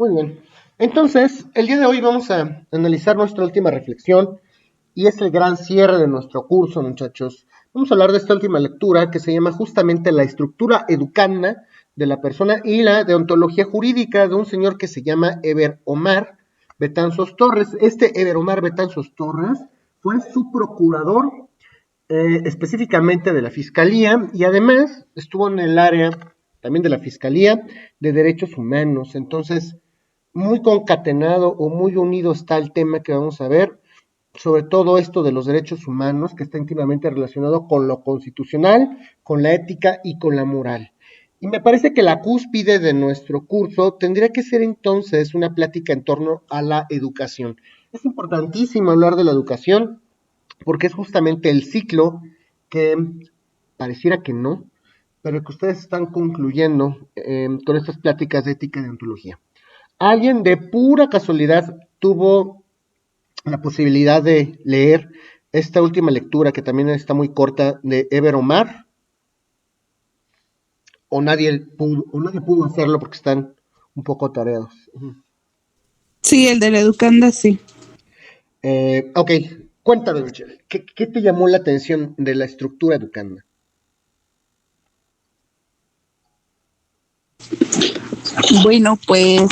Muy bien. Entonces, el día de hoy vamos a analizar nuestra última reflexión y es el gran cierre de nuestro curso, muchachos. Vamos a hablar de esta última lectura que se llama justamente la estructura educanda de la persona y la deontología jurídica de un señor que se llama Eber Omar Betanzos Torres. Este Eber Omar Betanzos Torres fue su procurador específicamente de la Fiscalía y además estuvo en el área también de la Fiscalía de Derechos Humanos. Entonces, muy concatenado o muy unido está el tema que vamos a ver, sobre todo esto de los derechos humanos, que está íntimamente relacionado con lo constitucional, con la ética y con la moral. Y me parece que la cúspide de nuestro curso tendría que ser entonces una plática en torno a la educación. Es importantísimo hablar de la educación porque es justamente el ciclo que pareciera que no, pero que ustedes están concluyendo con estas pláticas de ética y de ontología. Alguien de pura casualidad tuvo la posibilidad de leer esta última lectura, que también está muy corta, de Eber Omar, o nadie pudo hacerlo porque están un poco atareados. Sí, el de la educanda, sí. Ok, cuéntame, Michelle, ¿qué te llamó la atención de la estructura educanda? Bueno, pues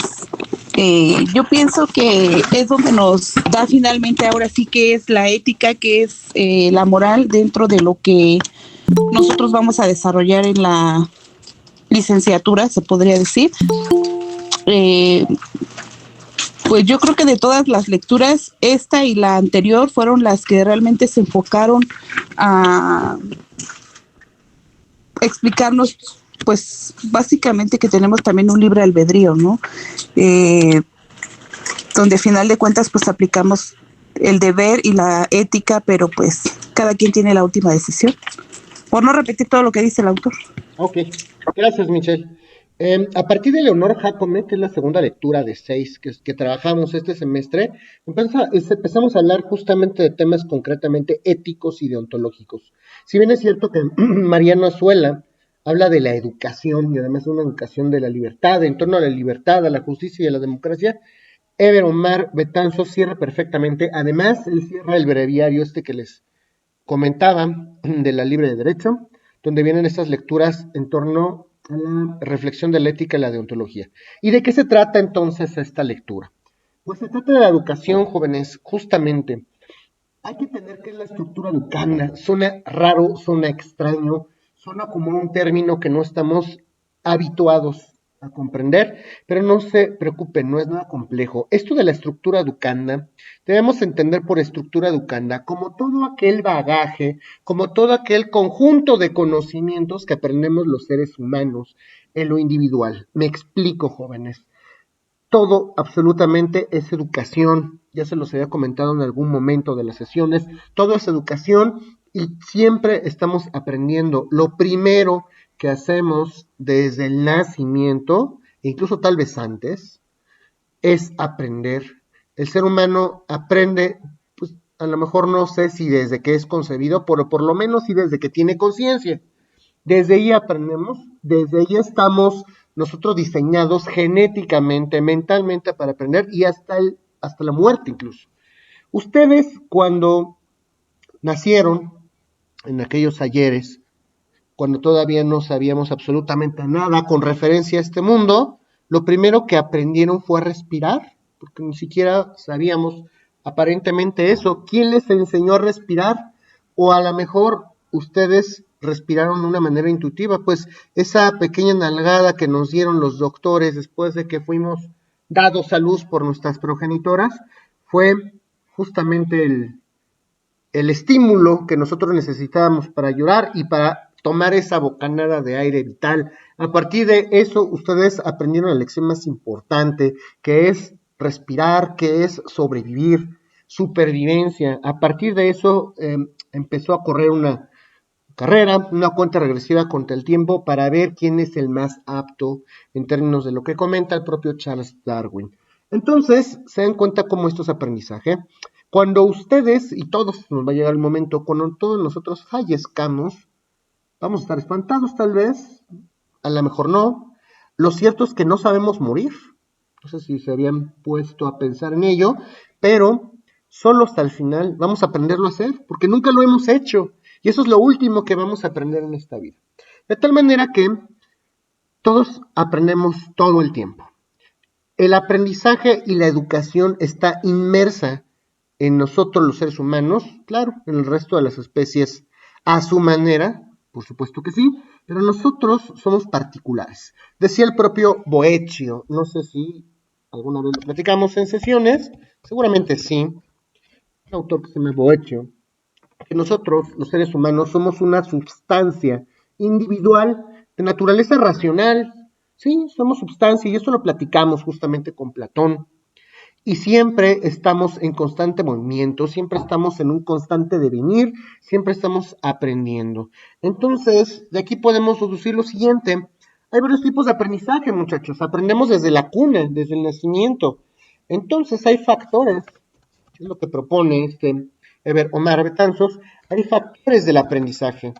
yo pienso que es donde nos da finalmente ahora sí que es la ética, que es la moral dentro de lo que nosotros vamos a desarrollar en la licenciatura, se podría decir. Eh, pues yo creo que de todas las lecturas, esta y la anterior fueron las que realmente se enfocaron a explicarnos, pues básicamente que tenemos también un libre albedrío, ¿no? Eh, donde a final de cuentas pues aplicamos el deber y la ética, pero pues cada quien tiene la última decisión. Por no repetir todo lo que dice el autor. Ok, gracias, Michelle. A partir de Leonor Jacome, que es la segunda lectura de seis que trabajamos este semestre, empezamos a hablar justamente de temas concretamente éticos y deontológicos. Si bien es cierto que Mariano Azuela habla de la educación y además de una educación de la libertad, en torno a la libertad, a la justicia y a la democracia, Eber Omar Betanzo cierra perfectamente. Además, él cierra el breviario este que les comentaba de la libre de derecho, donde vienen estas lecturas en torno a la reflexión de la ética y la deontología. ¿Y de qué se trata entonces esta lectura? Pues se trata de la educación, jóvenes, justamente. Hay que tener que la estructura educanda suena raro, suena extraño, suena como un término que no estamos habituados a comprender, pero no se preocupen, no es nada complejo. Esto de la estructura educanda, debemos entender por estructura educanda como todo aquel bagaje, como todo aquel conjunto de conocimientos que aprendemos los seres humanos en lo individual. Me explico, jóvenes. Todo absolutamente es educación, ya se los había comentado en algún momento de las sesiones, todo es educación y siempre estamos aprendiendo. Lo primero que hacemos desde el nacimiento, incluso tal vez antes, es aprender. El ser humano aprende, pues a lo mejor no sé si desde que es concebido, pero por lo menos sí desde que tiene conciencia. Desde ahí aprendemos, desde ahí estamos nosotros diseñados genéticamente, mentalmente para aprender y hasta la muerte incluso. Ustedes cuando nacieron en aquellos ayeres, cuando todavía no sabíamos absolutamente nada con referencia a este mundo, lo primero que aprendieron fue a respirar, porque ni siquiera sabíamos aparentemente eso. ¿Quién les enseñó a respirar? O a lo mejor ustedes respiraron de una manera intuitiva, pues esa pequeña nalgada que nos dieron los doctores después de que fuimos dados a luz por nuestras progenitoras, fue justamente el estímulo que nosotros necesitábamos para llorar y para tomar esa bocanada de aire vital. A partir de eso, ustedes aprendieron la lección más importante, que es respirar, que es sobrevivir, supervivencia. A partir de eso, empezó a correr una carrera, una cuenta regresiva contra el tiempo para ver quién es el más apto en términos de lo que comenta el propio Charles Darwin. Entonces, se dan cuenta cómo esto es aprendizaje. Cuando ustedes, y todos nos va a llegar el momento, cuando todos nosotros fallezcamos, vamos a estar espantados tal vez, a lo mejor no. Lo cierto es que no sabemos morir. No sé si se habían puesto a pensar en ello, pero solo hasta el final vamos a aprenderlo a hacer, porque nunca lo hemos hecho. Y eso es lo último que vamos a aprender en esta vida. De tal manera que todos aprendemos todo el tiempo. El aprendizaje y la educación está inmersa en nosotros los seres humanos, claro, en el resto de las especies a su manera, por supuesto que sí, pero nosotros somos particulares. Decía el propio Boeccio, no sé si alguna vez lo platicamos en sesiones, seguramente sí, un autor que se llama Boeccio, que nosotros, los seres humanos, somos una sustancia individual de naturaleza racional. Sí, somos sustancia y eso lo platicamos justamente con Platón. Y siempre estamos en constante movimiento, siempre estamos en un constante devenir, siempre estamos aprendiendo. Entonces, de aquí podemos deducir lo siguiente. Hay varios tipos de aprendizaje, muchachos. Aprendemos desde la cuna, desde el nacimiento. Entonces, hay factores, que es lo que propone Omar Betanzos, hay factores del aprendizaje.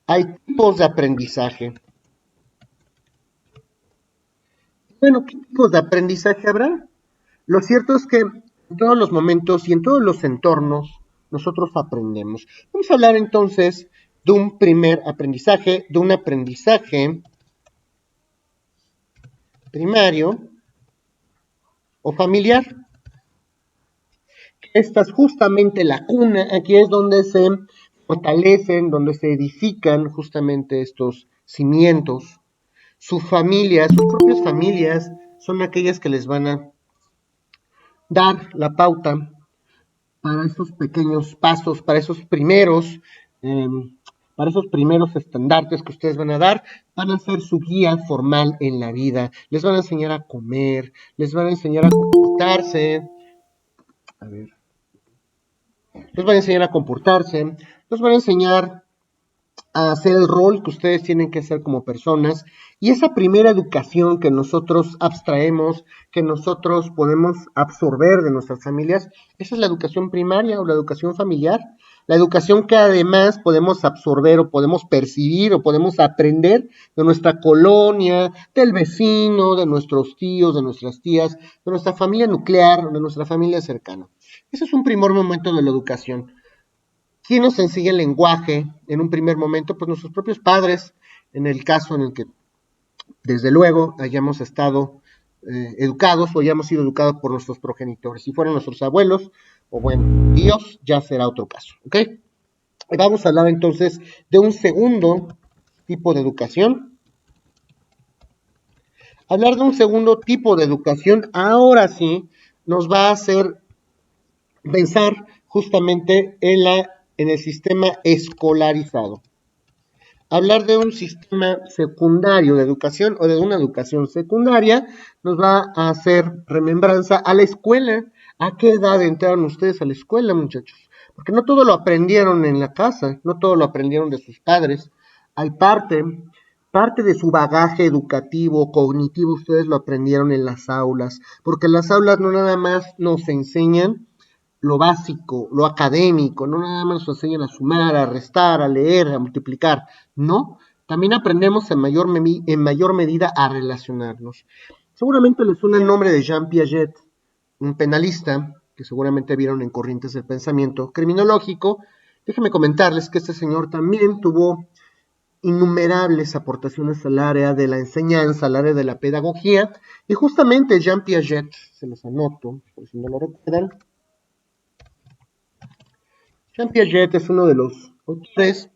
Hay tipos de aprendizaje. Bueno, ¿qué tipos de aprendizaje habrá? Lo cierto es que en todos los momentos y en todos los entornos nosotros aprendemos. Vamos a hablar entonces de un primer aprendizaje, de un aprendizaje primario o familiar. Esta es justamente la cuna, aquí es donde se fortalecen, donde se edifican justamente estos cimientos. Su familia, sus propias familias, son aquellas que les van a dar la pauta para esos pequeños pasos, eh, para esos primeros estandartes que ustedes van a dar, van a ser su guía formal en la vida. Les van a enseñar a comer, les van a enseñar a comportarse, a ver, les van a enseñar a comportarse, les van a enseñar a hacer el rol que ustedes tienen que hacer como personas, y esa primera educación que nosotros abstraemos, que nosotros podemos absorber de nuestras familias, esa es la educación primaria o la educación familiar, la educación que además podemos absorber o podemos percibir o podemos aprender de nuestra colonia, del vecino, de nuestros tíos, de nuestras tías, de nuestra familia nuclear, de nuestra familia cercana. Ese es un primer momento de la educación. ¿Quién nos enseña el lenguaje en un primer momento? Pues nuestros propios padres, en el caso en el que desde luego hayamos estado educados o hayamos sido educados por nuestros progenitores. Si fueron nuestros abuelos o bueno, tíos, ya será otro caso, ¿ok? Vamos a hablar entonces de un segundo tipo de educación. Hablar de un segundo tipo de educación ahora sí nos va a hacer pensar justamente en el sistema escolarizado. Hablar de un sistema secundario de educación o de una educación secundaria nos va a hacer remembranza a la escuela. ¿A qué edad entraron ustedes a la escuela, muchachos? Porque no todo lo aprendieron en la casa, no todo lo aprendieron de sus padres. Hay parte de su bagaje educativo, cognitivo, ustedes lo aprendieron en las aulas, porque las aulas no nada más nos enseñan lo básico, lo académico, no nada más nos enseñan a sumar, a restar, a leer, a multiplicar, no, también aprendemos en mayor medida a relacionarnos. Seguramente les suena el nombre de Jean Piaget, un penalista que seguramente vieron en Corrientes del Pensamiento Criminológico. Déjenme comentarles que este señor también tuvo innumerables aportaciones al área de la enseñanza, al área de la pedagogía, y justamente Jean Piaget, se los anoto, por si no lo recuerdan, Jean Piaget es uno de los autores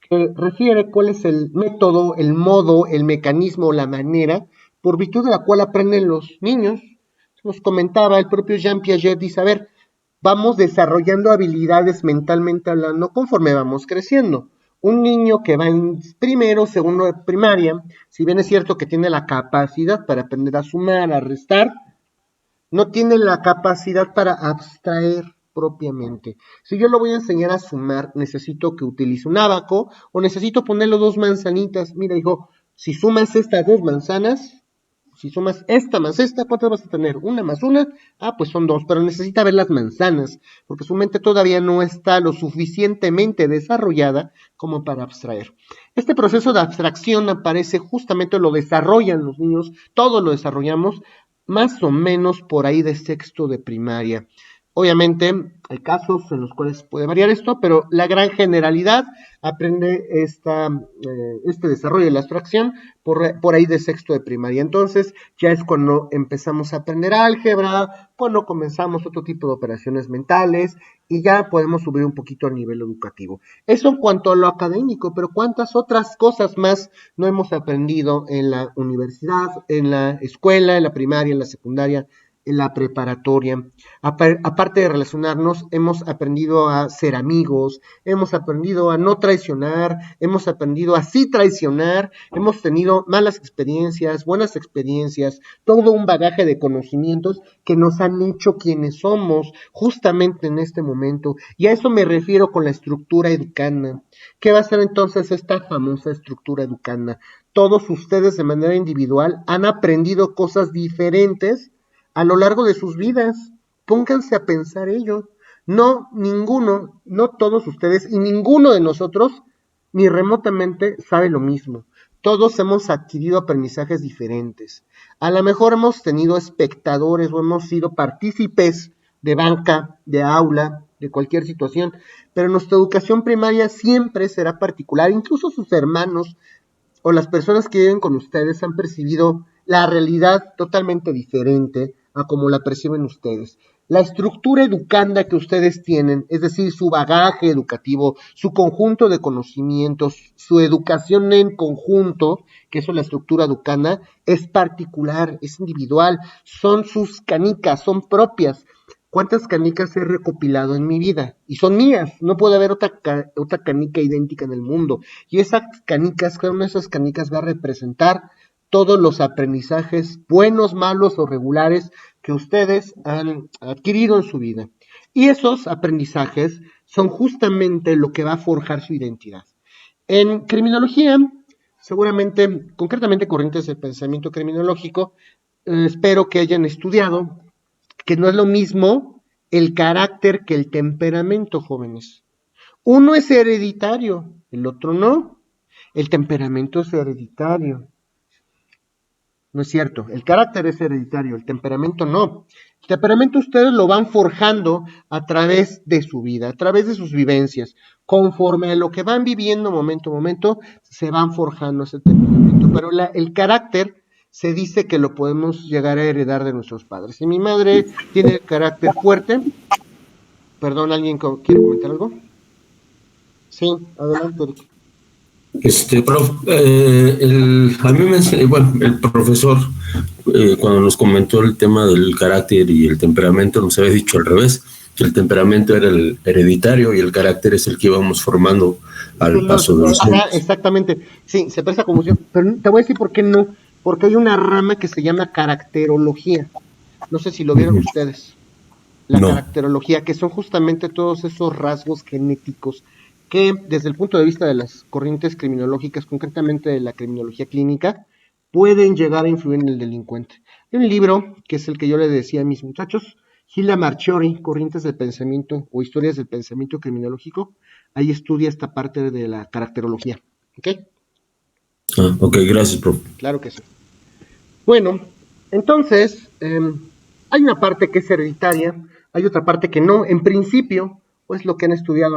que refiere cuál es el método, el modo, el mecanismo, la manera por virtud de la cual aprenden los niños. Nos comentaba el propio Jean Piaget, dice, a ver, vamos desarrollando habilidades mentalmente hablando conforme vamos creciendo. Un niño que va en primero, segundo de primaria, si bien es cierto que tiene la capacidad para aprender a sumar, a restar, no tiene la capacidad para abstraer propiamente. Si yo lo voy a enseñar a sumar, necesito que utilice un ábaco o necesito ponerle dos manzanitas. Mira, hijo, si sumas estas dos manzanas, Si sumas esta más esta, ¿cuántas vas a tener? Una más una, pues son dos, pero necesita ver las manzanas, porque su mente todavía no está lo suficientemente desarrollada como para abstraer. Este proceso de abstracción aparece justamente, lo desarrollan los niños, todos lo desarrollamos, más o menos por ahí de sexto de primaria. Obviamente hay casos en los cuales puede variar esto, pero la gran generalidad aprende este desarrollo de la abstracción por ahí de sexto de primaria. Entonces ya es cuando empezamos a aprender álgebra, cuando comenzamos otro tipo de operaciones mentales y ya podemos subir un poquito a nivel educativo. Eso en cuanto a lo académico, pero ¿cuántas otras cosas más no hemos aprendido en la universidad, en la escuela, en la primaria, en la secundaria, en la preparatoria? Aparte de relacionarnos, hemos aprendido a ser amigos, hemos aprendido a no traicionar, hemos aprendido a sí traicionar, hemos tenido malas experiencias, buenas experiencias, todo un bagaje de conocimientos que nos han hecho quienes somos justamente en este momento. Y a eso me refiero con la estructura educanda. ¿Qué va a ser entonces esta famosa estructura educanda? Todos ustedes de manera individual han aprendido cosas diferentes a lo largo de sus vidas. Pónganse a pensar ello. No, ninguno, no todos ustedes y ninguno de nosotros ni remotamente sabe lo mismo. Todos hemos adquirido aprendizajes diferentes. A lo mejor hemos tenido espectadores o hemos sido partícipes de banca, de aula, de cualquier situación, pero nuestra educación primaria siempre será particular. Incluso sus hermanos o las personas que viven con ustedes han percibido la realidad totalmente diferente a como la perciben ustedes. La estructura educanda que ustedes tienen, es decir, su bagaje educativo, su conjunto de conocimientos, su educación en conjunto, que eso es la estructura educanda, es particular, es individual, son sus canicas, son propias. ¿Cuántas canicas he recopilado en mi vida? Y son mías, no puede haber otra canica idéntica en el mundo. Y esas canicas, cada una de esas canicas va a representar todos los aprendizajes, buenos, malos o regulares, que ustedes han adquirido en su vida. Y esos aprendizajes son justamente lo que va a forjar su identidad. En criminología, seguramente, concretamente corrientes del pensamiento criminológico, espero que hayan estudiado que no es lo mismo el carácter que el temperamento, jóvenes. Uno es hereditario, el otro no. El temperamento es hereditario. No es cierto, el carácter es hereditario, el temperamento no. El temperamento ustedes lo van forjando a través de su vida, a través de sus vivencias. Conforme a lo que van viviendo momento a momento, se van forjando ese temperamento. Pero el carácter se dice que lo podemos llegar a heredar de nuestros padres. Si mi madre tiene carácter fuerte, perdón, ¿alguien quiere comentar algo? Sí, adelante, Eric. A mí bueno, el profesor, cuando nos comentó el tema del carácter y el temperamento, nos había dicho al revés, que el temperamento era el hereditario y el carácter es el que íbamos formando al paso de los años. Exactamente, sí, se presta confusión, pero te voy a decir por qué no, porque hay una rama que se llama caracterología, no sé si lo vieron ustedes, la caracterología, que son justamente todos esos rasgos genéticos que desde el punto de vista de las corrientes criminológicas, concretamente de la criminología clínica, pueden llegar a influir en el delincuente. Hay un libro, que es el que yo le decía a mis muchachos, Gila Marchiori, Corrientes del Pensamiento o Historias del Pensamiento Criminológico, ahí estudia esta parte de la caracterología. ¿Ok? Ok, gracias, profe. Claro que sí. Bueno, entonces, hay una parte que es hereditaria, hay otra parte que no. En principio, pues lo que han estudiado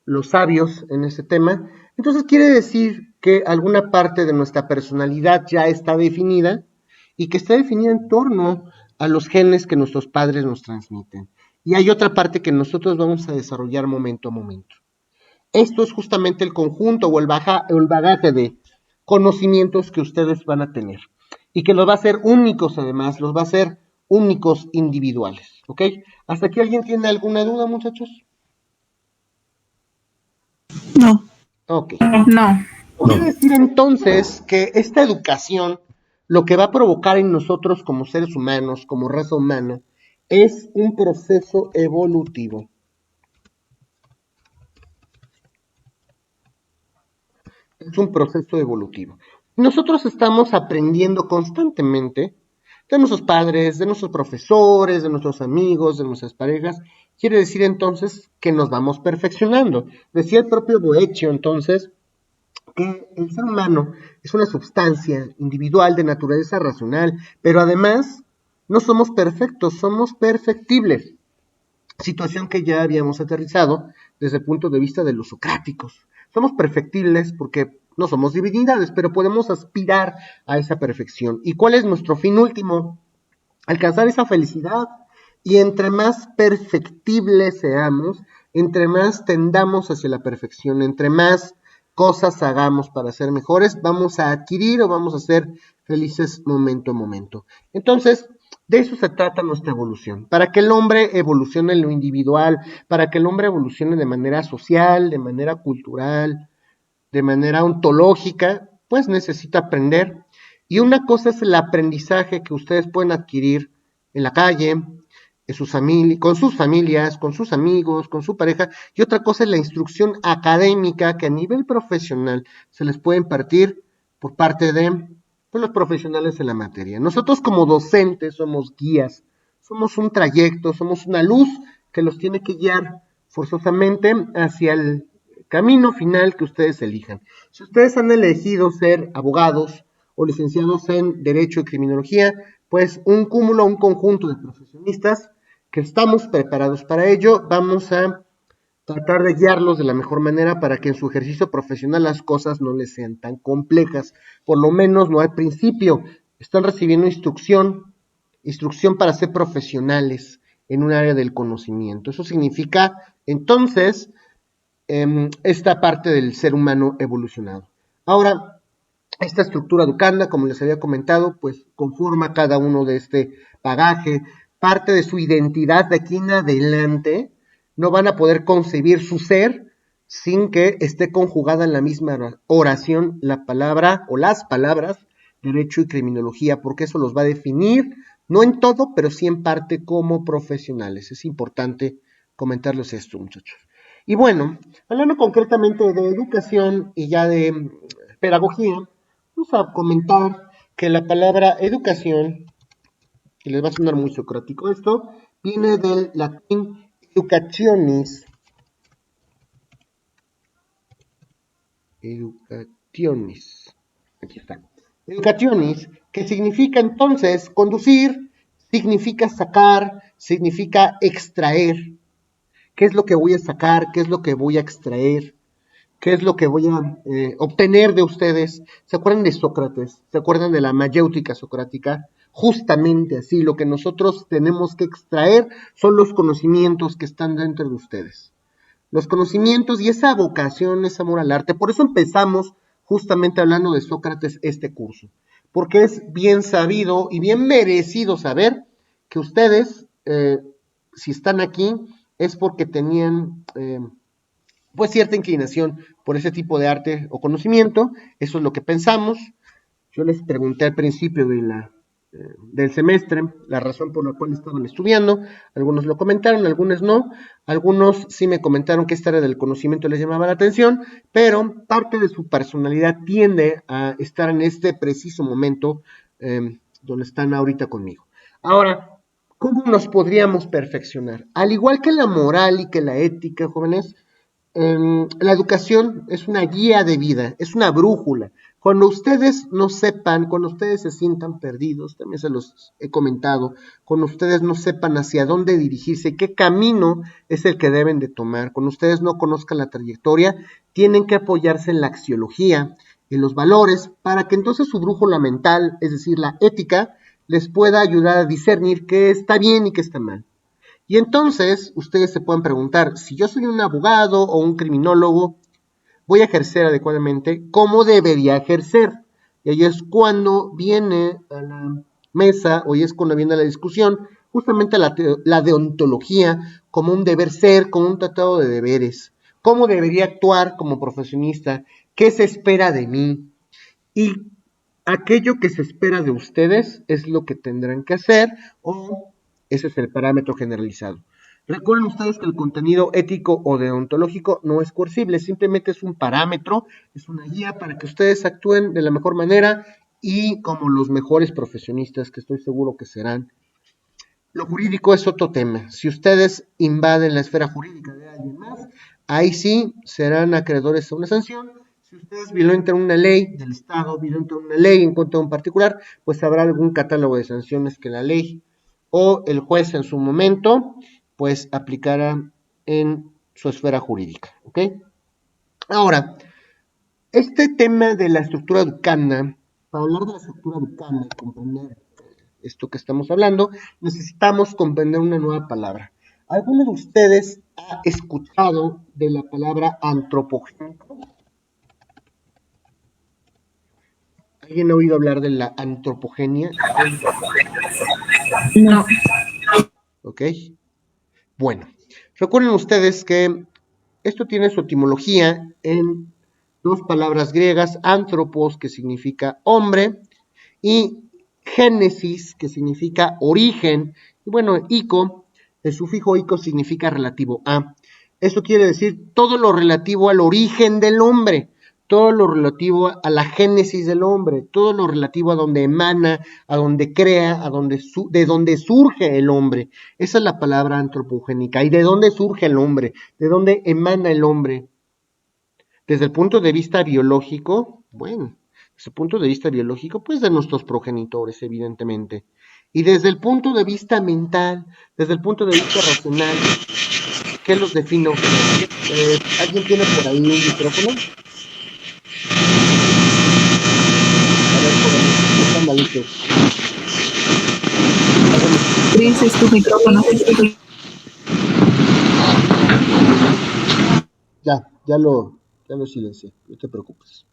los sabios en ese tema. Entonces quiere decir que alguna parte de nuestra personalidad ya está definida y que está definida en torno a los genes que nuestros padres nos transmiten. Y hay otra parte que nosotros vamos a desarrollar momento a momento. Esto es justamente el conjunto o el bagaje de conocimientos que ustedes van a tener y que los va a hacer únicos además, los va a hacer únicos individuales, ¿ok? ¿Hasta aquí alguien tiene alguna duda, muchachos? No. Ok. No. Quiere decir entonces que esta educación lo que va a provocar en nosotros como seres humanos, como raza humana, es un proceso evolutivo. Es un proceso evolutivo. Nosotros estamos aprendiendo constantemente de nuestros padres, de nuestros profesores, de nuestros amigos, de nuestras parejas. Quiere decir entonces que nos vamos perfeccionando. Decía el propio Boeccio entonces que el ser humano es una sustancia individual de naturaleza racional, pero además no somos perfectos, somos perfectibles. Situación que ya habíamos aterrizado desde el punto de vista de los socráticos. Somos perfectibles porque no somos divinidades, pero podemos aspirar a esa perfección. ¿Y cuál es nuestro fin último? Alcanzar esa felicidad. Y entre más perfectibles seamos, entre más tendamos hacia la perfección, entre más cosas hagamos para ser mejores, vamos a adquirir o vamos a ser felices momento a momento. Entonces, de eso se trata nuestra evolución. Para que el hombre evolucione en lo individual, para que el hombre evolucione de manera social, de manera cultural, de manera ontológica, pues necesita aprender. Y una cosa es el aprendizaje que ustedes pueden adquirir en la calle, con sus familias, con sus amigos, con su pareja, y otra cosa es la instrucción académica que a nivel profesional se les puede impartir por parte de pues, los profesionales en la materia. Nosotros como docentes somos guías, somos un trayecto, somos una luz que los tiene que guiar forzosamente hacia el camino final que ustedes elijan. Si ustedes han elegido ser abogados o licenciados en Derecho y Criminología, pues un cúmulo, un conjunto de profesionistas que estamos preparados para ello, vamos a tratar de guiarlos de la mejor manera para que en su ejercicio profesional las cosas no les sean tan complejas, por lo menos no al principio. Están recibiendo instrucción para ser profesionales en un área del conocimiento. Eso significa, entonces, esta parte del ser humano evolucionado. Ahora, esta estructura educanda, como les había comentado, pues conforma cada uno de este bagaje, parte de su identidad de aquí en adelante. No van a poder concebir su ser sin que esté conjugada en la misma oración la palabra o las palabras derecho y criminología, porque eso los va a definir, no en todo, pero sí en parte como profesionales. Es importante comentarles esto, muchachos. Y bueno, hablando concretamente de educación y ya de pedagogía, vamos a comentar que la palabra educación, que les va a sonar muy socrático esto, viene del latín educationis, aquí está, educationis, que significa entonces conducir, significa sacar, significa extraer. ¿Qué es lo que voy a sacar? ¿Qué es lo que voy a extraer? ¿Qué es lo que voy a obtener de ustedes? ¿Se acuerdan de Sócrates? ¿Se acuerdan de la mayéutica socrática? Justamente así, lo que nosotros tenemos que extraer son los conocimientos que están dentro de ustedes. Los conocimientos y esa vocación, ese amor al arte. Por eso empezamos justamente hablando de Sócrates este curso. Porque es bien sabido y bien merecido saber que ustedes, si están aquí, es porque tenían pues cierta inclinación por ese tipo de arte o conocimiento. Eso es lo que pensamos. Yo les pregunté al principio del semestre la razón por la cual estaban estudiando. Algunos lo comentaron, algunos no. Algunos sí me comentaron que esta área del conocimiento les llamaba la atención, pero parte de su personalidad tiende a estar en este preciso momento donde están ahorita conmigo. Ahora, ¿cómo nos podríamos perfeccionar? Al igual que la moral y que la ética, jóvenes, la educación es una guía de vida, es una brújula. Cuando ustedes no sepan, cuando ustedes se sientan perdidos, también se los he comentado, cuando ustedes no sepan hacia dónde dirigirse, qué camino es el que deben de tomar, cuando ustedes no conozcan la trayectoria, tienen que apoyarse en la axiología, en los valores, para que entonces su brújula mental, es decir, la ética, les pueda ayudar a discernir qué está bien y qué está mal. Y entonces ustedes se pueden preguntar, si yo soy un abogado o un criminólogo, voy a ejercer adecuadamente, ¿cómo debería ejercer? Y ahí es cuando viene a la mesa, o ahí es cuando viene a la discusión, justamente la deontología como un deber ser, como un tratado de deberes. ¿Cómo debería actuar como profesionista? ¿Qué se espera de mí? Y aquello que se espera de ustedes es lo que tendrán que hacer o ese es el parámetro generalizado. Recuerden ustedes que el contenido ético o deontológico no es coercible, simplemente es un parámetro, es una guía para que ustedes actúen de la mejor manera y como los mejores profesionistas que estoy seguro que serán. Lo jurídico es otro tema. Si ustedes invaden la esfera jurídica de alguien más, ahí sí serán acreedores a una sanción. Si ustedes violentan una ley del Estado, violentan una ley en contra de un particular, pues habrá algún catálogo de sanciones que la ley o el juez en su momento, pues aplicará en su esfera jurídica. ¿Ok? Ahora, este tema de la estructura educanda, para hablar de la estructura educanda y comprender esto que estamos hablando, necesitamos comprender una nueva palabra. ¿Alguno de ustedes ha escuchado de la palabra antropogénico? ¿Alguien ha oído hablar de la antropogenia? No. ¿Ok? Bueno, recuerden ustedes que esto tiene su etimología en dos palabras griegas, antropos, que significa hombre, y génesis, que significa origen, y bueno, ico, el sufijo ico significa relativo a. Eso quiere decir todo lo relativo al origen del hombre, todo lo relativo a la génesis del hombre, todo lo relativo a donde emana, a donde crea, de donde surge el hombre. Esa es la palabra antropogénica. ¿Y de dónde surge el hombre? ¿De dónde emana el hombre? Desde el punto de vista biológico, bueno, desde el punto de vista biológico, pues de nuestros progenitores, evidentemente. Y desde el punto de vista mental, desde el punto de vista racional, ¿qué los define a ustedes? ¿Alguien tiene por ahí un micrófono? A ver, jóvenes, no están malitos. Cris, es tu micrófono. Ya lo silencié, no te preocupes.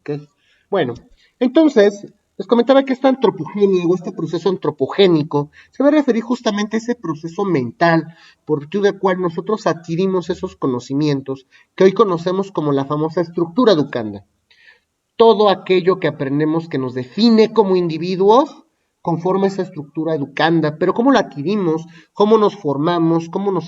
¿Okay? Bueno, entonces, les comentaba que esta antropogenia o este proceso antropogénico se va a referir justamente a ese proceso mental por virtud del cual nosotros adquirimos esos conocimientos que hoy conocemos como la famosa estructura educanda. Todo aquello que aprendemos que nos define como individuos conforma esa estructura educanda, pero cómo la adquirimos, cómo nos formamos, cómo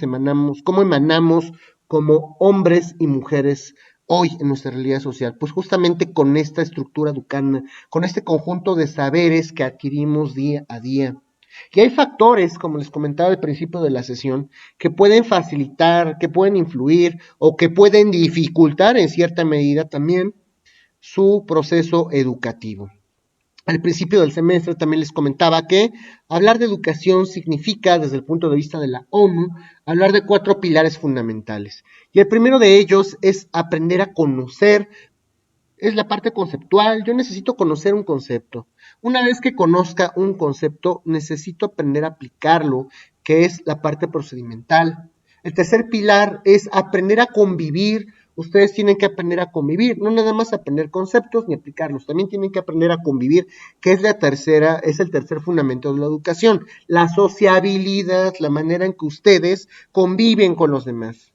emanamos como hombres y mujeres hoy en nuestra realidad social, pues justamente con esta estructura educanda, con este conjunto de saberes que adquirimos día a día. Y hay factores, como les comentaba al principio de la sesión, que pueden facilitar, que pueden influir o que pueden dificultar en cierta medida también su proceso educativo. Al principio del semestre también les comentaba que hablar de educación significa, desde el punto de vista de la ONU, hablar de 4 pilares fundamentales. Y el primero de ellos es aprender a conocer, es la parte conceptual. Yo necesito conocer un concepto. Una vez que conozca un concepto, necesito aprender a aplicarlo, que es la parte procedimental. El tercer pilar es aprender a convivir. Ustedes tienen que aprender a convivir, no nada más aprender conceptos ni aplicarlos, también tienen que aprender a convivir, que es el tercer fundamento de la educación, la sociabilidad, la manera en que ustedes conviven con los demás.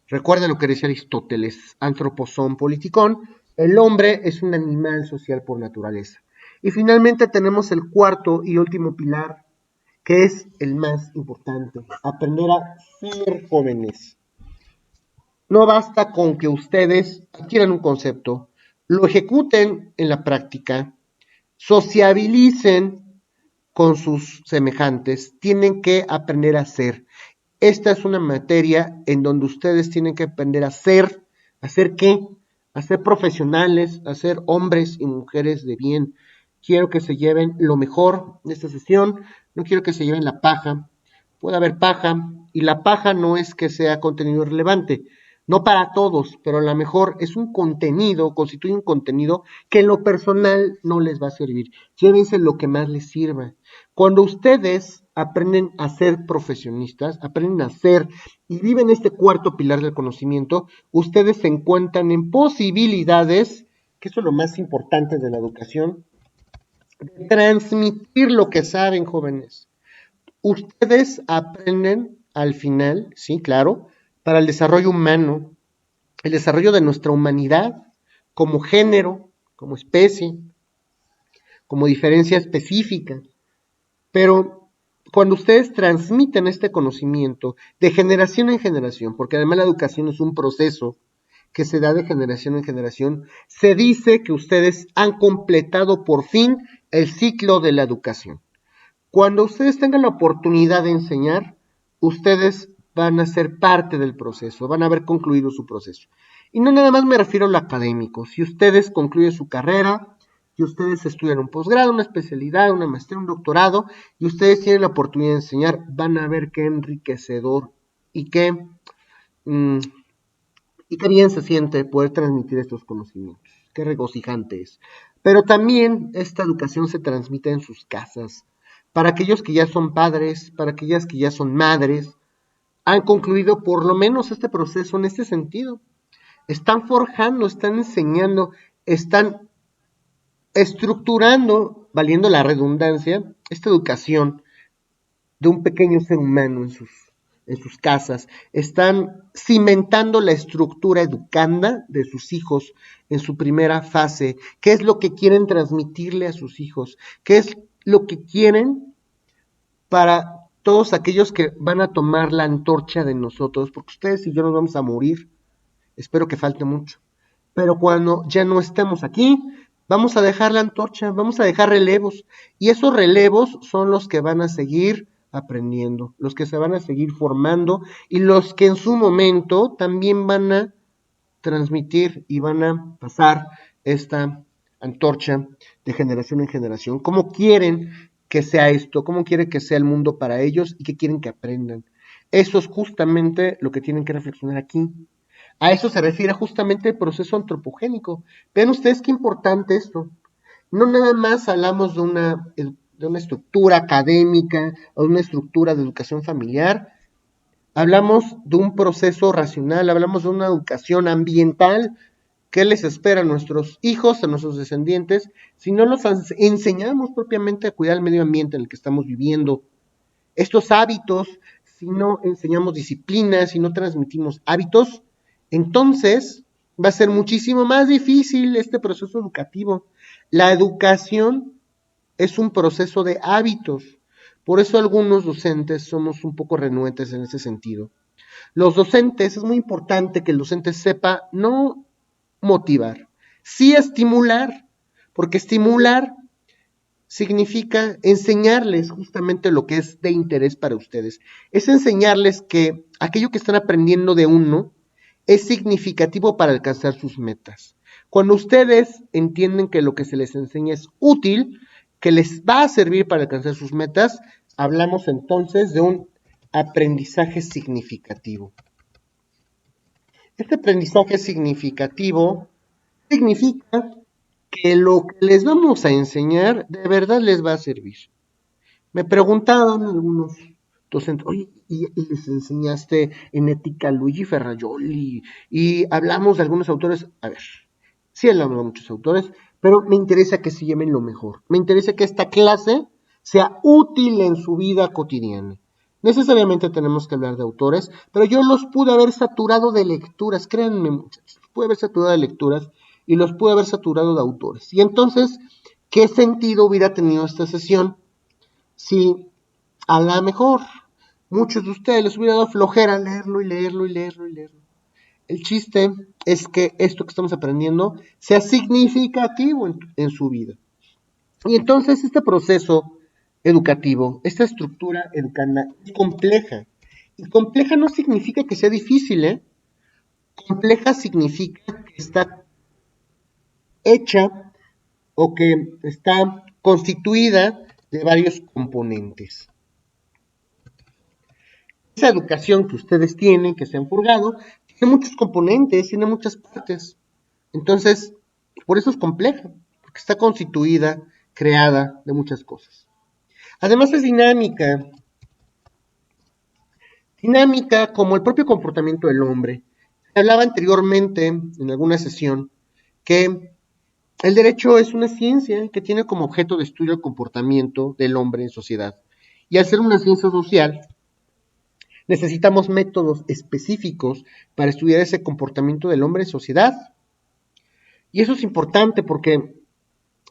Recuerden lo que decía Aristóteles, antropos politikon, el hombre es un animal social por naturaleza. Y finalmente tenemos el cuarto y último pilar, que es el más importante, aprender a ser jóvenes. No basta con que ustedes adquieran un concepto, lo ejecuten en la práctica, sociabilicen con sus semejantes, tienen que aprender a ser. Esta es una materia en donde ustedes tienen que aprender a ser. ¿Hacer qué? A ser profesionales, a ser hombres y mujeres de bien. Quiero que se lleven lo mejor de esta sesión, no quiero que se lleven la paja. Puede haber paja, y la paja no es que sea contenido relevante, no para todos, pero a lo mejor es un contenido, constituye un contenido que en lo personal no les va a servir. Llévense lo que más les sirva. Cuando ustedes aprenden a ser profesionistas, aprenden a ser y viven este cuarto pilar del conocimiento, ustedes se encuentran en posibilidades, que eso es lo más importante de la educación, de transmitir lo que saben, jóvenes. Ustedes aprenden al final, sí, claro, para el desarrollo humano, el desarrollo de nuestra humanidad como género, como especie, como diferencia específica. Pero cuando ustedes transmiten este conocimiento de generación en generación, porque además la educación es un proceso que se da de generación en generación, se dice que ustedes han completado por fin el ciclo de la educación. Cuando ustedes tengan la oportunidad de enseñar, ustedes van a ser parte del proceso, van a haber concluido su proceso. Y no nada más me refiero a lo académico. Si ustedes concluyen su carrera, si ustedes estudian un posgrado, una especialidad, una maestría, un doctorado, y ustedes tienen la oportunidad de enseñar, van a ver qué enriquecedor y qué bien se siente poder transmitir estos conocimientos, qué regocijante es. Pero también esta educación se transmite en sus casas. Para aquellos que ya son padres, para aquellas que ya son madres, han concluido por lo menos este proceso en este sentido. Están forjando, están enseñando, están estructurando, valiendo la redundancia, esta educación de un pequeño ser humano en sus casas, están cimentando la estructura educanda de sus hijos en su primera fase. ¿Qué es lo que quieren transmitirle a sus hijos? ¿Qué es lo que quieren para todos aquellos que van a tomar la antorcha de nosotros? Porque ustedes y yo nos vamos a morir, espero que falte mucho, pero cuando ya no estemos aquí, vamos a dejar la antorcha, vamos a dejar relevos, y esos relevos son los que van a seguir aprendiendo, los que se van a seguir formando, y los que en su momento también van a transmitir y van a pasar esta antorcha de generación en generación. ¿Cómo quieren que sea esto? ¿Cómo quieren que sea el mundo para ellos? ¿Y qué quieren que aprendan? Eso es justamente lo que tienen que reflexionar aquí. A eso se refiere justamente el proceso antropogénico. Vean ustedes qué importante esto. No nada más hablamos de una estructura académica o de una estructura de educación familiar, hablamos de un proceso racional, hablamos de una educación ambiental. ¿Qué les espera a nuestros hijos, a nuestros descendientes, si no los enseñamos propiamente a cuidar el medio ambiente en el que estamos viviendo? Estos hábitos, si no enseñamos disciplina, si no transmitimos hábitos, entonces va a ser muchísimo más difícil este proceso educativo. La educación es un proceso de hábitos. Por eso algunos docentes somos un poco renuentes en ese sentido. Los docentes, es muy importante que el docente sepa no motivar, sí estimular, porque estimular significa enseñarles justamente lo que es de interés para ustedes. Es enseñarles que aquello que están aprendiendo de uno es significativo para alcanzar sus metas. Cuando ustedes entienden que lo que se les enseña es útil, que les va a servir para alcanzar sus metas, hablamos entonces de un aprendizaje significativo. Este aprendizaje significativo significa que lo que les vamos a enseñar de verdad les va a servir. Me preguntaban algunos docentes, oye, ¿y les enseñaste en ética a Luigi Ferrajoli? Y hablamos de algunos autores. A ver, sí hablamos de muchos autores, pero me interesa que se lleven lo mejor. Me interesa que esta clase sea útil en su vida cotidiana. Necesariamente tenemos que hablar de autores, pero yo los pude haber saturado de lecturas, créanme muchachos, los pude haber saturado de lecturas y los pude haber saturado de autores. Y entonces, ¿qué sentido hubiera tenido esta sesión si a lo mejor muchos de ustedes les hubiera dado flojera leerlo y leerlo y leerlo y leerlo? El chiste es que esto que estamos aprendiendo sea significativo en su vida. Y entonces este proceso educativo, esta estructura educanda es compleja. Y compleja no significa que sea difícil, ¿eh? Compleja significa que está hecha o que está constituida de varios componentes. Esa educación que ustedes tienen, que se han purgado, tiene muchos componentes, tiene muchas partes. Entonces, por eso es compleja, porque está constituida, creada de muchas cosas. Además es dinámica. Dinámica como el propio comportamiento del hombre. Se hablaba anteriormente, en alguna sesión, que el derecho es una ciencia que tiene como objeto de estudio el comportamiento del hombre en sociedad. Y al ser una ciencia social, necesitamos métodos específicos para estudiar ese comportamiento del hombre en sociedad. Y eso es importante porque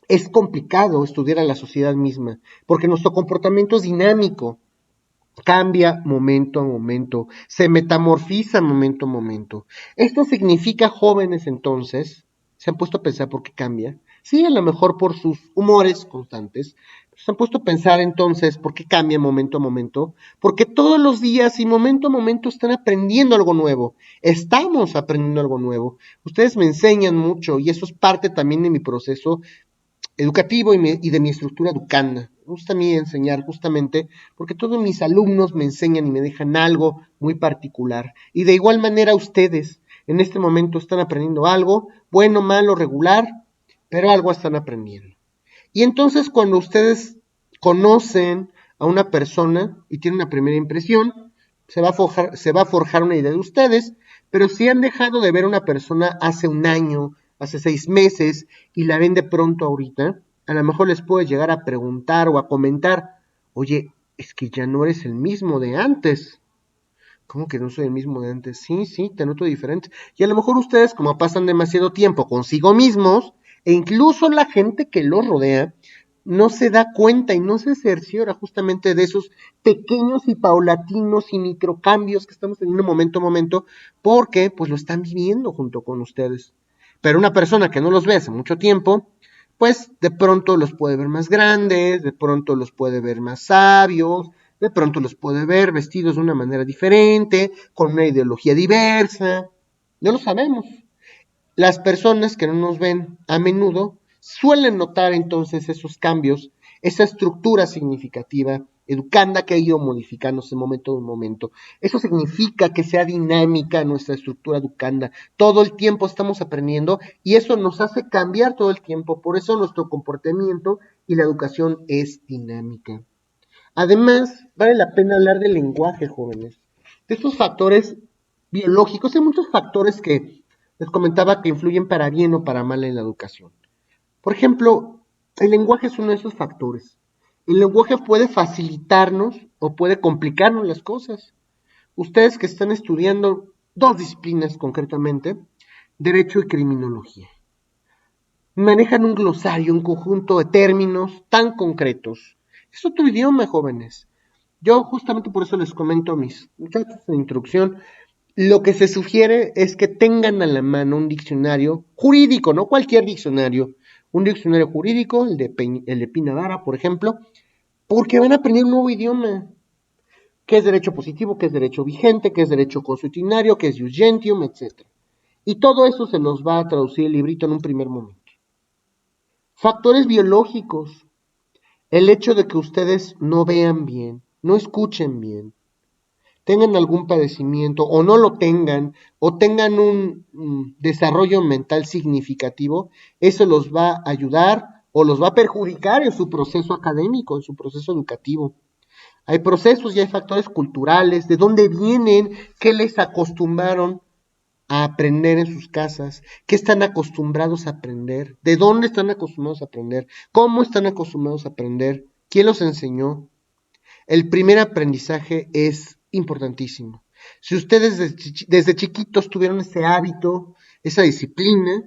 es complicado estudiar a la sociedad misma, porque nuestro comportamiento es dinámico. cambia momento a momento, se metamorfiza momento a momento. Esto significa, jóvenes, entonces, se han puesto a pensar por qué cambia. Sí, a lo mejor por sus humores constantes. Se han puesto a pensar entonces por qué cambia momento a momento. Porque todos los días y momento a momento están aprendiendo algo nuevo. Estamos aprendiendo algo nuevo. Ustedes me enseñan mucho y eso es parte también de mi proceso educativo y de mi estructura educanda. Me gusta a mí enseñar justamente porque todos mis alumnos me enseñan y me dejan algo muy particular. Y de igual manera ustedes en este momento están aprendiendo algo, bueno, malo, regular, pero algo están aprendiendo. Y entonces cuando ustedes conocen a una persona y tienen una primera impresión, se va a forjar una idea de ustedes, pero si han dejado de ver a una persona hace un año, hace 6 meses, y la ven de pronto ahorita, a lo mejor les puede llegar a preguntar o a comentar, oye, es que ya no eres el mismo de antes. ¿Cómo que no soy el mismo de antes? Sí, sí, te noto diferente. Y a lo mejor ustedes, como pasan demasiado tiempo consigo mismos, e incluso la gente que los rodea, no se da cuenta y no se cerciora justamente de esos pequeños y paulatinos y microcambios que estamos teniendo momento a momento, porque pues lo están viviendo junto con ustedes. Pero una persona que no los ve hace mucho tiempo, pues de pronto los puede ver más grandes, de pronto los puede ver más sabios, de pronto los puede ver vestidos de una manera diferente, con una ideología diversa. No lo sabemos. Las personas que no nos ven a menudo suelen notar entonces esos cambios, esa estructura significativa, educanda que ha ido modificándose momento a momento. Eso significa que sea dinámica nuestra estructura educanda. Todo el tiempo estamos aprendiendo y eso nos hace cambiar todo el tiempo. Por eso nuestro comportamiento y la educación es dinámica. Además, vale la pena hablar del lenguaje, jóvenes. De estos factores biológicos, hay muchos factores que les comentaba que influyen para bien o para mal en la educación. Por ejemplo, el lenguaje es uno de esos factores. El lenguaje puede facilitarnos o puede complicarnos las cosas. Ustedes que están estudiando dos disciplinas concretamente, derecho y criminología, manejan un glosario, un conjunto de términos tan concretos. Es otro idioma, jóvenes. Yo justamente por eso les comento a mis muchachos en introducción, lo que se sugiere es que tengan a la mano un diccionario jurídico, no cualquier diccionario, un diccionario jurídico, el de Pinadara, por ejemplo, porque van a aprender un nuevo idioma, qué es derecho positivo, qué es derecho vigente, qué es derecho consuetudinario, qué es jus gentium, etc. Y todo eso se los va a traducir el librito en un primer momento. Factores biológicos, el hecho de que ustedes no vean bien, no escuchen bien, tengan algún padecimiento o no lo tengan, o tengan un desarrollo mental significativo, eso los va a ayudar o los va a perjudicar en su proceso académico, en su proceso educativo. Hay procesos y hay factores culturales, de dónde vienen, qué les acostumbraron a aprender en sus casas, qué están acostumbrados a aprender, de dónde están acostumbrados a aprender, cómo están acostumbrados a aprender, quién los enseñó. El primer aprendizaje es importantísimo. Si ustedes desde chiquitos tuvieron ese hábito, esa disciplina,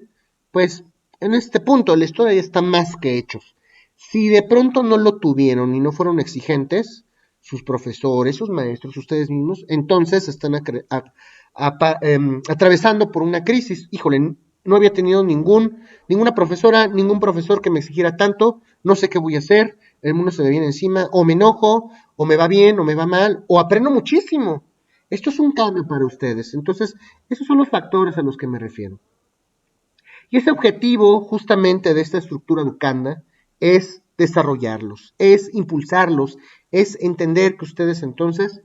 pues en este punto la historia ya está más que hechos. Si de pronto no lo tuvieron y no fueron exigentes, sus profesores, sus maestros, ustedes mismos, entonces están atravesando por una crisis. Híjole, no había tenido ninguna profesora, ningún profesor que me exigiera tanto, no sé qué voy a hacer, el mundo se me viene encima, o me enojo, o me va bien, o me va mal, o aprendo muchísimo. Esto es un cambio para ustedes. Entonces, esos son los factores a los que me refiero. Y ese objetivo justamente de esta estructura educanda es desarrollarlos, es impulsarlos, es entender que ustedes entonces,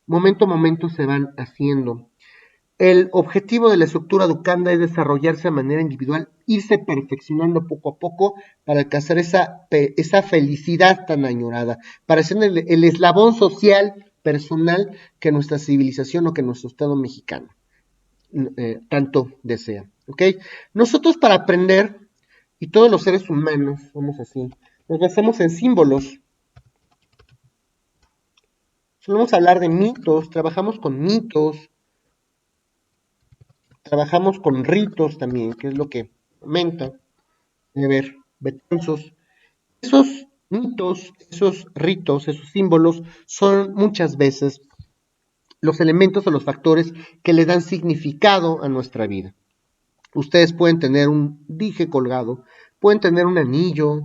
momento a momento, se van haciendo. El objetivo de la estructura educanda es desarrollarse de manera individual, irse perfeccionando poco a poco para alcanzar esa felicidad tan añorada, para ser el eslabón social, personal que nuestra civilización o que nuestro Estado mexicano tanto desea. ¿Okay? Nosotros para aprender, y todos los seres humanos somos así, nos basamos en símbolos. Solemos hablar de mitos, trabajamos con mitos, trabajamos con ritos también, que es lo que comenta. A ver, betanzos. Esos mitos, esos ritos, esos símbolos, son muchas veces los elementos o los factores que le dan significado a nuestra vida. Ustedes pueden tener un dije colgado, pueden tener un anillo,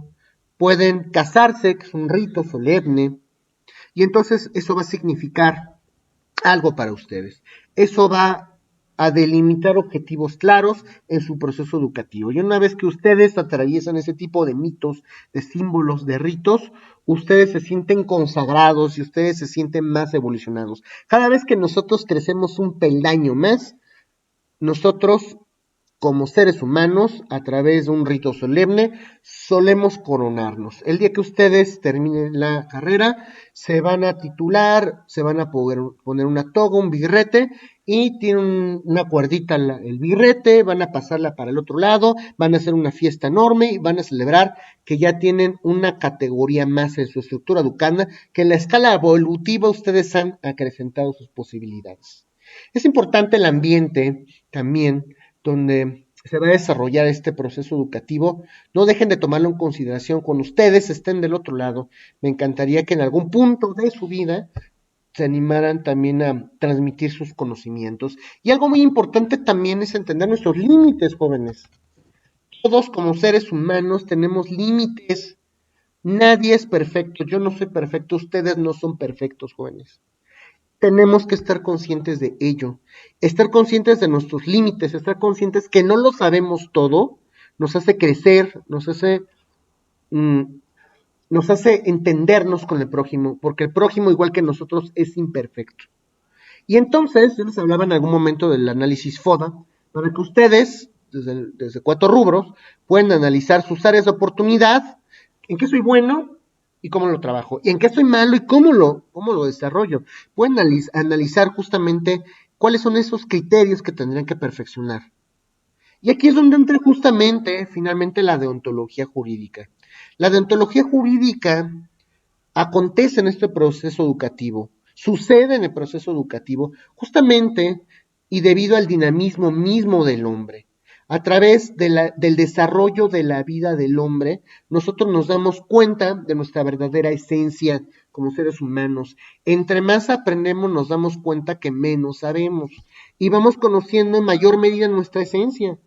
pueden casarse, que es un rito solemne, y entonces eso va a significar algo para ustedes. Eso va a delimitar objetivos claros en su proceso educativo. Y una vez que ustedes atraviesan ese tipo de mitos, de símbolos, de ritos, ustedes se sienten consagrados y ustedes se sienten más evolucionados. Cada vez que nosotros crecemos un peldaño más, nosotros como seres humanos, a través de un rito solemne, solemos coronarnos. El día que ustedes terminen la carrera, se van a titular, se van a poder poner una toga, un birrete, y tienen una cuerdita el birrete, van a pasarla para el otro lado, van a hacer una fiesta enorme y van a celebrar que ya tienen una categoría más en su estructura educanda, que en la escala evolutiva ustedes han acrecentado sus posibilidades. Es importante el ambiente también donde se va a desarrollar este proceso educativo. No dejen de tomarlo en consideración cuando ustedes estén del otro lado. Me encantaría que en algún punto de su vida se animaran también a transmitir sus conocimientos. Y algo muy importante también es entender nuestros límites, jóvenes. Todos como seres humanos tenemos límites. Nadie es perfecto. Yo no soy perfecto. Ustedes no son perfectos, jóvenes. Tenemos que estar conscientes de ello, estar conscientes de nuestros límites, estar conscientes que no lo sabemos todo, nos hace crecer, mm, nos hace entendernos con el prójimo, porque el prójimo, igual que nosotros, es imperfecto. Y entonces, yo les hablaba en algún momento del análisis FODA, para que ustedes, desde 4 rubros, puedan analizar sus áreas de oportunidad, en qué soy bueno y cómo lo trabajo, y en qué soy malo y cómo lo desarrollo. Pueden analizar justamente cuáles son esos criterios que tendrían que perfeccionar. Y aquí es donde entra justamente, finalmente, la deontología jurídica. La deontología jurídica acontece en este proceso educativo, sucede en el proceso educativo, justamente y debido al dinamismo mismo del hombre. A través del desarrollo de la vida del hombre, nosotros nos damos cuenta de nuestra verdadera esencia como seres humanos. Entre más aprendemos, nos damos cuenta que menos sabemos y vamos conociendo en mayor medida nuestra esencia.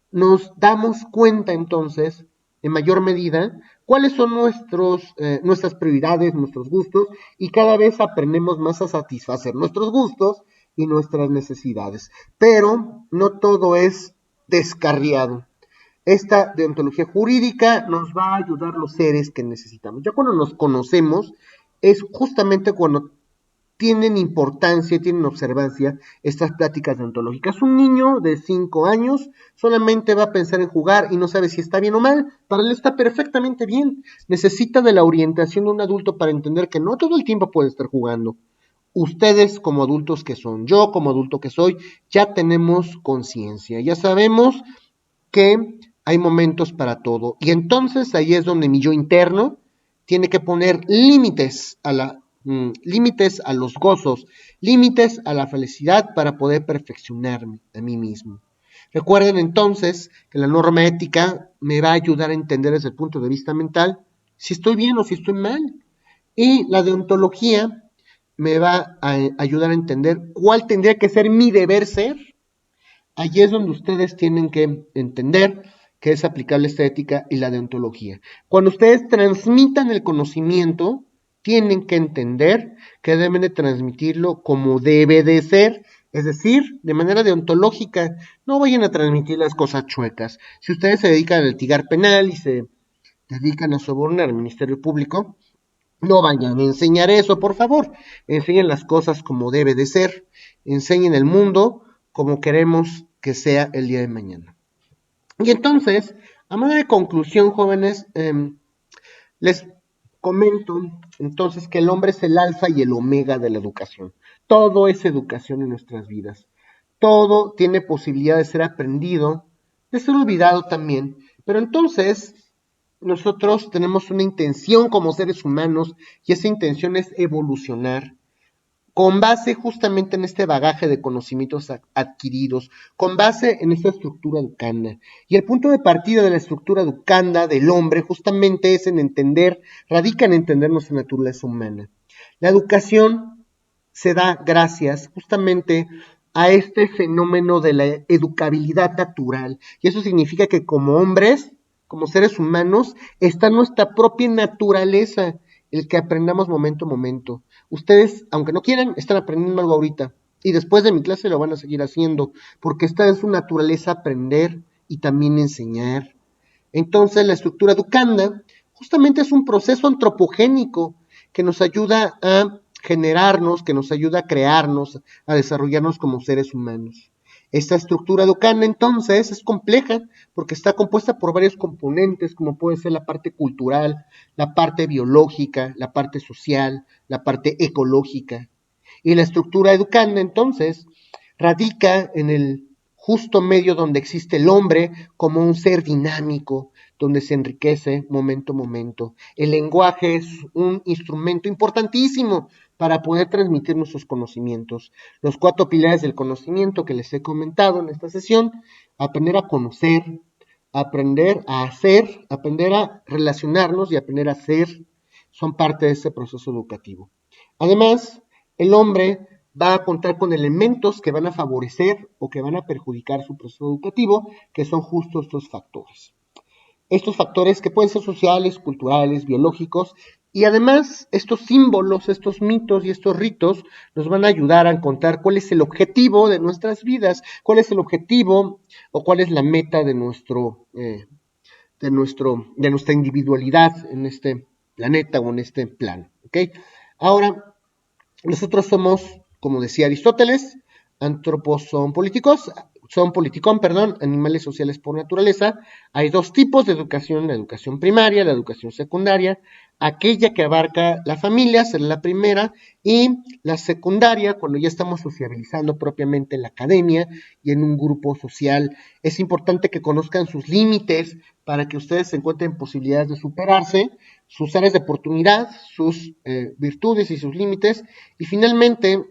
Nos damos cuenta entonces, en mayor medida, cuáles son nuestras prioridades, nuestros gustos, y cada vez aprendemos más a satisfacer nuestros gustos y nuestras necesidades. Pero no todo es descarriado. Esta deontología jurídica nos va a ayudar los seres que necesitamos. Ya cuando nos conocemos, es justamente cuando tienen importancia, tienen observancia estas pláticas deontológicas. Un niño de 5 años solamente va a pensar en jugar y no sabe si está bien o mal. Para él está perfectamente bien. Necesita de la orientación de un adulto para entender que no todo el tiempo puede estar jugando. Ustedes como adultos que son, yo como adulto que soy, ya tenemos conciencia, ya sabemos que hay momentos para todo. Y entonces ahí es donde mi yo interno tiene que poner límites a los gozos, límites a la felicidad para poder perfeccionarme a mí mismo. Recuerden entonces que la norma ética me va a ayudar a entender desde el punto de vista mental si estoy bien o si estoy mal. Y la deontología me va a ayudar a entender cuál tendría que ser mi deber ser. Allí es donde ustedes tienen que entender que es aplicable esta ética y la deontología. Cuando ustedes transmitan el conocimiento, tienen que entender que deben de transmitirlo como debe de ser, es decir, de manera deontológica. No vayan a transmitir las cosas chuecas. Si ustedes se dedican a litigar penal y se dedican a sobornar al Ministerio Público, no vayan a enseñar eso, por favor. Enseñen las cosas como debe de ser. Enseñen el mundo como queremos que sea el día de mañana. Y entonces, a manera de conclusión, jóvenes, les comento entonces que el hombre es el alfa y el omega de la educación. Todo es educación en nuestras vidas. Todo tiene posibilidad de ser aprendido, de ser olvidado también. Pero entonces, nosotros tenemos una intención como seres humanos y esa intención es evolucionar. con base justamente en este bagaje de conocimientos adquiridos, con base en esta estructura educanda. Y el punto de partida de la estructura educanda del hombre justamente es radica en entender nuestra naturaleza humana. La educación se da gracias justamente a este fenómeno de la educabilidad natural. Y eso significa que como hombres, como seres humanos, está nuestra propia naturaleza, el que aprendamos momento a momento. Ustedes, aunque no quieran, están aprendiendo algo ahorita. Y después de mi clase lo van a seguir haciendo, porque esta es su naturaleza aprender y también enseñar. Entonces, la estructura educanda justamente es un proceso antropogénico que nos ayuda a generarnos, que nos ayuda a crearnos, a desarrollarnos como seres humanos. Esta estructura educanda entonces es compleja porque está compuesta por varios componentes, como puede ser la parte cultural, la parte biológica, la parte social, la parte ecológica. Y la estructura educanda entonces radica en el justo medio donde existe el hombre como un ser dinámico, donde se enriquece momento a momento. El lenguaje es un instrumento importantísimo para poder transmitir nuestros conocimientos. Los 4 pilares del conocimiento que les he comentado en esta sesión: aprender a conocer, aprender a hacer, aprender a relacionarnos y aprender a ser, son parte de este proceso educativo. Además, el hombre va a contar con elementos que van a favorecer o que van a perjudicar su proceso educativo, que son justo estos factores. Estos factores que pueden ser sociales, culturales, biológicos, y además estos símbolos, estos mitos y estos ritos nos van a ayudar a encontrar cuál es el objetivo de nuestras vidas, cuál es el objetivo o cuál es la meta de nuestra individualidad en este planeta o en este plano. ¿Okay? Ahora, nosotros somos, como decía Aristóteles, antropos animales sociales por naturaleza. Hay 2 tipos de educación: la educación primaria, la educación secundaria. Aquella que abarca la familia será la primera, y la secundaria, cuando ya estamos sociabilizando propiamente en la academia y en un grupo social. Es importante que conozcan sus límites para que ustedes encuentren posibilidades de superarse, sus áreas de oportunidad, sus virtudes y sus límites. Y finalmente,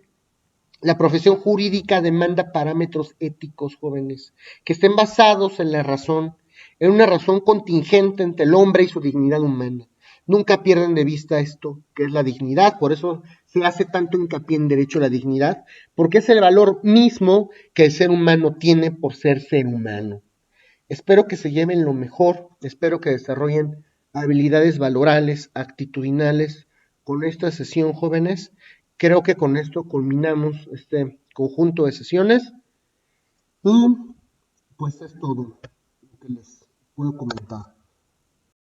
la profesión jurídica demanda parámetros éticos, jóvenes, que estén basados en la razón, en una razón contingente entre el hombre y su dignidad humana. Nunca pierdan de vista esto, que es la dignidad. Por eso se hace tanto hincapié en derecho a la dignidad, porque es el valor mismo que el ser humano tiene por ser humano. Espero que se lleven lo mejor, espero que desarrollen habilidades valorales, actitudinales con esta sesión, jóvenes. Creo que con esto culminamos este conjunto de sesiones y pues es todo lo que les puedo comentar.